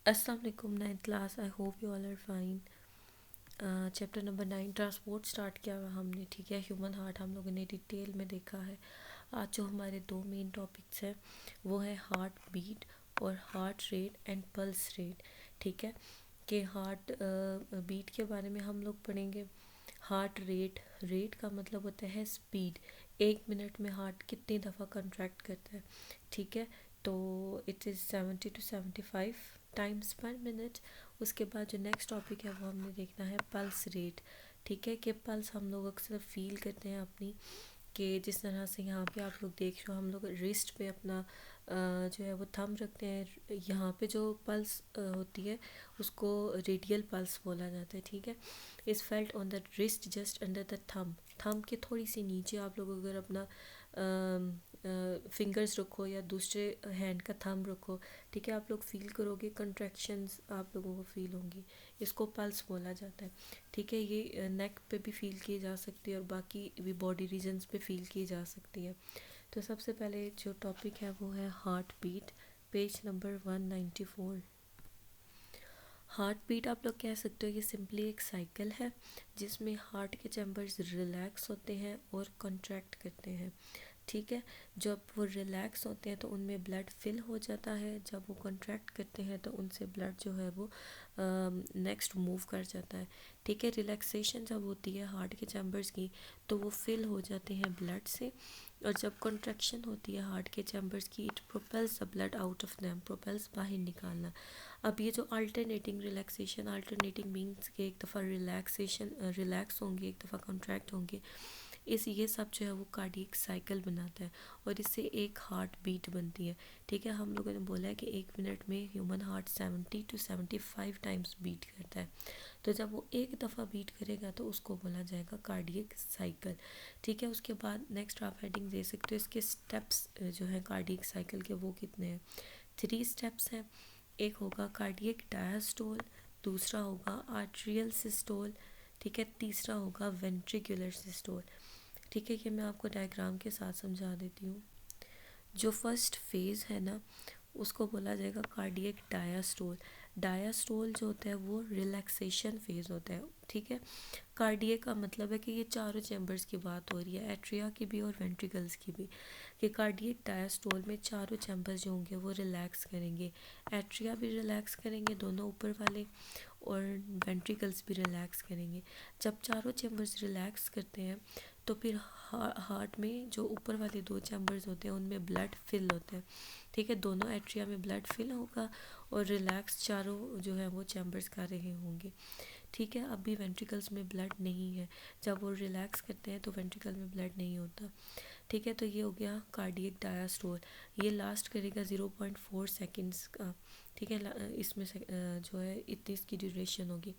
अस्सलाम वालेकुम ninth class. I hope you all are fine. Chapter number 9 transport start किया हुआ हमने, ठीक है। ह्यूमन हार्ट हम लोगों ने डिटेल में देखा है। आज जो हमारे दो मेन टॉपिक्स हैं वो है हार्ट बीट और heart rate and pulse rate, ठीक है। कि हार्ट बीट के बारे में हम लोग पढ़ेंगे। हार्ट रेट, रेट का मतलब होता है स्पीड, 1 मिनट में हार्ट कितनी दफ़ा कंट्रैक्ट करता है, ठीक है। तो इट इज़ 70 to 75 टाइम्स पर मिनट। उसके बाद जो नेक्स्ट टॉपिक है वो हमने देखना है पल्स रेट, ठीक है। कि पल्स हम लोग अक्सर फील करते हैं अपनी, कि जिस तरह से यहाँ पे आप लोग देख रहे हो, हम लोग रिस्ट पे अपना जो है वो थंब रखते हैं। यहाँ पे जो पल्स होती है उसको रेडियल पल्स बोला जाता है, ठीक है। Is felt on the wrist just under the thumb. Thumb के थोड़ी सी नीचे आप लोग अगर अपना फिंगर्स रखो या दूसरे हैंड का थंब रखो, ठीक है, आप लोग फील करोगे, कंट्रैक्शंस आप लोगों को फील होंगी। इसको पल्स बोला जाता है, ठीक है। ये नेक पे भी फील की जा सकती है और बाकी भी बॉडी रीजन्स पे फील की जा सकती है। तो सबसे पहले जो टॉपिक है वो है heart beat, page number 194। Heart beat आप लोग कह सकते हो ये सिंपली एक साइकिल है जिसमें हार्ट के चैम्बर्स रिलैक्स होते हैं और कॉन्ट्रैक्ट करते हैं, ठीक है। जब वो रिलैक्स होते हैं तो उनमें ब्लड फिल हो जाता है, जब वो कॉन्ट्रैक्ट करते हैं तो उनसे ब्लड जो है वो नेक्स्ट मूव कर जाता है, ठीक है। रिलैक्सेशन जब होती है हार्ट के चैम्बर्स की तो वो फिल हो जाते हैं ब्लड से, और जब कॉन्ट्रैक्शन होती है हार्ट के चैम्बर्स की, it propels the blood out of them, propels बाहर निकालना। अब ये जो अल्टरनेटिंग रिलैक्सेशन, अल्टरनेटिंग मीन्स कि एक दफ़ा रिलैक्सेशन रिलैक्स होंगे, एक दफ़ा कॉन्ट्रैक्ट होंगे, इस ये सब जो है वो कार्डियक साइकिल बनाता है और इससे एक हार्ट बीट बनती है, ठीक है। हम लोगों ने बोला है कि 1 मिनट में human heart 70 to 75 times beat करता है। तो जब वो एक दफ़ा बीट करेगा तो उसको बोला जाएगा कार्डियक साइकिल, ठीक है। उसके बाद नेक्स्ट आप हेडिंग दे सकते हो, इसके स्टेप्स जो हैं कार्डियक साइकिल के वो कितने हैं। 3 स्टेप्स हैं। एक होगा कार्डियक डायस्टोल, दूसरा होगा आर्ट्रियल सिस्टोल, ठीक है, तीसरा होगा वेंट्रिकुलर सिस्टोल, ठीक है। ये मैं आपको डायग्राम के साथ समझा देती हूँ। जो फर्स्ट फेज़ है ना उसको बोला जाएगा कार्डियक डायास्टोल। डायास्टोल जो होता है वो रिलैक्सेशन फेज़ होता है, ठीक है। कार्डियक का मतलब है कि ये चारों चैम्बर्स की बात हो रही है, एट्रिया की भी और वेंट्रिकल्स की भी, कि कार्डियक डायस्टोल में चारों चैम्बर्स जो होंगे वो रिलैक्स करेंगे। एट्रिया भी रिलैक्स करेंगे दोनों ऊपर वाले, और वेंट्रिकल्स भी रिलैक्स करेंगे। जब चारों चैम्बर्स रिलैक्स करते हैं तो फिर हार्ट में जो ऊपर वाले 2 चैम्बर्स होते हैं उनमें ब्लड फिल होता है, ठीक है। दोनों एट्रिया में ब्लड फिल होगा और रिलैक्स चारों जो है वो चैम्बर्स कर रहे होंगे, ठीक है। अभी वेंट्रिकल्स में ब्लड नहीं है, जब वो रिलैक्स करते हैं तो वेंट्रिकल में ब्लड नहीं होता, ठीक है। तो ये हो गया कार्डियक डायस्टोल। ये लास्ट करेगा 0.4 सेकेंड्स का, ठीक है। इसमें से जो है इतनी इसकी ड्यूरेशन होगी।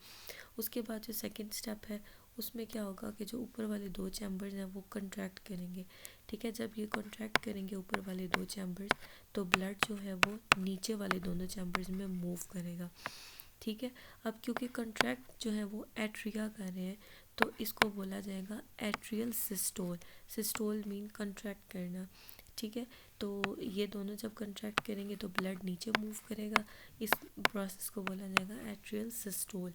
उसके बाद जो सेकंड स्टेप है उसमें क्या होगा कि जो ऊपर वाले 2 चैम्बर्स हैं वो कंट्रैक्ट करेंगे, ठीक है। जब ये कंट्रैक्ट करेंगे ऊपर वाले 2 चैम्बर्स तो ब्लड जो है वो नीचे वाले दोनों चैम्बर्स में मूव करेगा, ठीक है। अब क्योंकि कंट्रैक्ट जो है वो एट्रिया कर रहे हैं तो इसको बोला जाएगा atrial systole. Systole mean contract करना, ठीक है। तो ये दोनों जब कंट्रैक्ट करेंगे तो ब्लड नीचे मूव करेगा, इस प्रोसेस को बोला जाएगा एट्रियल सिस्टोल।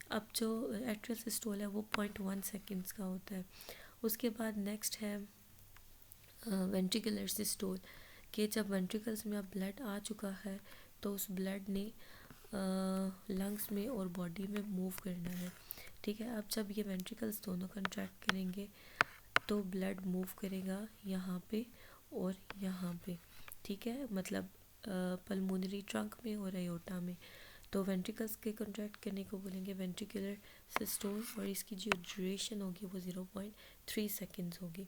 अब जो एट्रियल सिस्टोल है वो 0.1 सेकेंड्स का होता है। उसके बाद नेक्स्ट है वेंट्रिकुलर सिस्टोल, कि जब वेंट्रिकल्स में अब ब्लड आ चुका है तो उस ब्लड ने लंग्स में और बॉडी में मूव करना है, ठीक है। अब जब ये वेंट्रिकल्स दोनों कंट्रैक्ट करेंगे तो ब्लड मूव करेगा यहाँ पे और यहाँ पे, ठीक है, मतलब पल्मोनरी ट्रंक में और एयोर्टा में। तो वेंट्रिकल्स के कंट्रैक्ट करने को बोलेंगे वेंट्रिकुलर सिस्टोल और इसकी जो ड्यूरेशन होगी वो 0.3 सेकेंड्स होगी,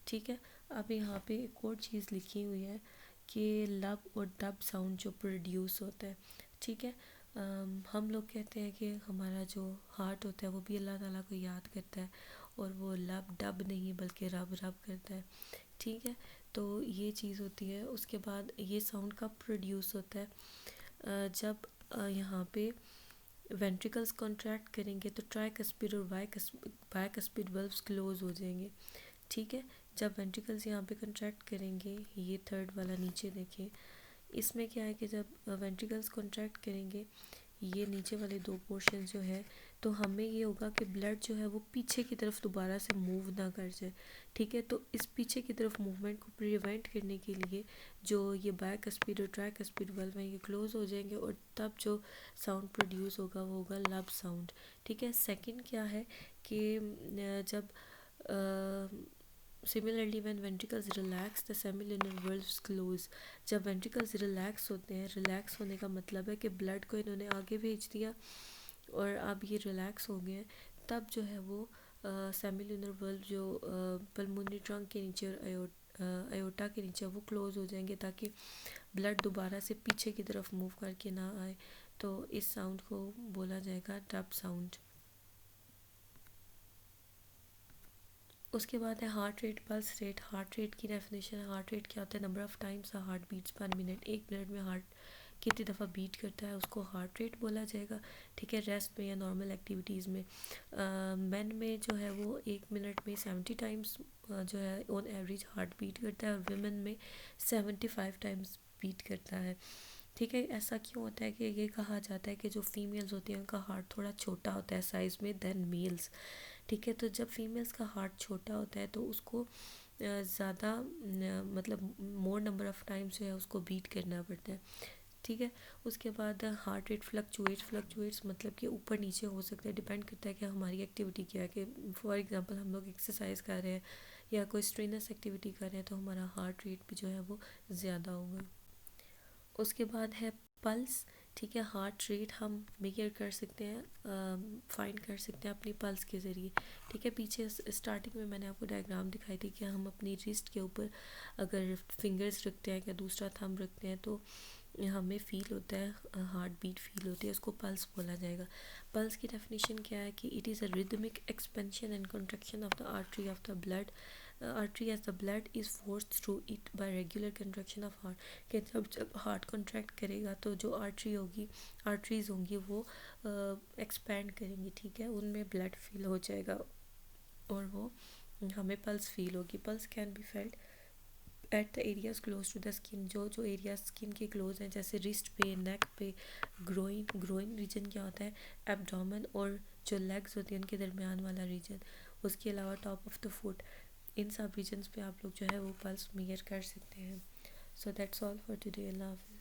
ठीक है। अब यहाँ पे एक और चीज़ लिखी हुई है कि लब और डब साउंड जो प्रोड्यूस होता है, ठीक है। हम लोग कहते हैं कि हमारा जो हार्ट होता है वो भी अल्लाह ताला को याद करता है और वो लब डब नहीं बल्कि रब रब करता है, ठीक है। तो ये चीज़ होती है। उसके बाद ये साउंड कब प्रोड्यूस होता है, जब यहाँ पे वेंट्रिकल्स कॉन्ट्रैक्ट करेंगे तो ट्राइकस्पिड और बाइकस्पिड बल्ब्स क्लोज हो जाएंगे, ठीक है। जब वेंट्रिकल्स यहाँ पे कॉन्ट्रैक्ट करेंगे, ये थर्ड वाला नीचे देखें, इसमें क्या है कि जब वेंट्रिकल्स कॉन्ट्रैक्ट करेंगे, ये नीचे वाले दो पोर्शन जो है, तो हमें ये होगा कि ब्लड जो है वो पीछे की तरफ दोबारा से मूव ना कर जाए, ठीक है। तो इस पीछे की तरफ मूवमेंट को प्रिवेंट करने के लिए जो ये बायकस्पिड और ट्राइकस्पिड वाल्व हैं ये क्लोज हो जाएंगे, और तब जो साउंड प्रोड्यूस होगा वो होगा लब साउंड, ठीक है। सेकंड क्या है कि जब similarly when ventricles relax the semilunar valves close, जब वेंट्रिकल्स रिलैक्स होते हैं, रिलैक्स होने का मतलब है कि ब्लड को इन्होंने आगे भेज दिया और अब ये रिलैक्स हो गए हैं, तब जो है वो सेमिलुनर वल्व जो पल्मोनरी ट्रंक के नीचे और अयोटा के नीचे वो क्लोज हो जाएंगे, ताकि ब्लड दोबारा से पीछे की तरफ मूव करके ना आए। तो इस साउंड को बोला जाएगा टप साउंड। उसके बाद है heart rate, pulse rate. Heart rate की डेफिनेशन है, हार्ट रेट क्या होता है, number of times heart beats per minute, एक मिनट में हार्ट कितनी दफ़ा बीट करता है उसको हार्ट रेट बोला जाएगा, ठीक है। रेस्ट में या नॉर्मल एक्टिविटीज़ में मैन में जो है वो एक मिनट में 70 टाइम्स जो है ऑन एवरेज हार्ट बीट करता है, और विमेन में 75 टाइम्स बीट करता है, ठीक है। ऐसा क्यों होता है कि ये कहा जाता है कि जो फीमेल्स होती हैं उनका हार्ट थोड़ा छोटा होता है साइज़ में देन मेल्स, ठीक है। तो जब फीमेल्स का हार्ट छोटा होता है तो उसको ज़्यादा मतलब मोर नंबर ऑफ़ टाइम्स जो है उसको बीट करना पड़ता है, ठीक है। उसके बाद हार्ट रेट फ्लक्चुएट्स मतलब कि ऊपर नीचे हो सकता है, डिपेंड करता है कि हमारी एक्टिविटी क्या है, कि फॉर एग्जांपल हम लोग एक्सरसाइज कर रहे हैं या कोई स्ट्रेनस एक्टिविटी कर रहे हैं तो हमारा हार्ट रेट भी जो है वो ज़्यादा होगा। उसके बाद है पल्स, ठीक है। हार्ट रेट हम मेजर कर सकते हैं, फाइंड कर सकते हैं अपनी पल्स के ज़रिए, ठीक है। पीछे स्टार्टिंग में मैंने आपको डायग्राम दिखाई थी कि हम अपनी रिस्ट के ऊपर अगर फिंगर्स रखते हैं या दूसरा थंब रखते हैं तो हमें फ़ील होता है, हार्ट बीट फील होती है, उसको पल्स बोला जाएगा। पल्स की डेफिनेशन क्या है कि it is a rhythmic expansion and construction of the artery of the blood artery as the blood is forced through it by regular contraction of heart, कि जब हार्ट कॉन्ट्रैक्ट करेगा तो जो आर्टरी होगी, आर्टरीज होंगी वो एक्सपैंड करेंगी, ठीक है, उनमें ब्लड फील हो जाएगा और वो हमें पल्स फील होगी। Pulse can be felt at the areas close to the skin, जो जो एरिया स्किन के क्लोज हैं, जैसे रिस्ट पे, नेक पे, ग्रोइन रीजन क्या होता है, एब्डोमेन, और जो लेग्स होती हैं उनके दरमियान वाला रीजन, उसके अलावा टॉप ऑफ द फुट, इन सब रीजन्स पे आप लोग जो है वो पल्स मेजर कर सकते हैं। So that's all for today. अल्लाह हाफ़िज़।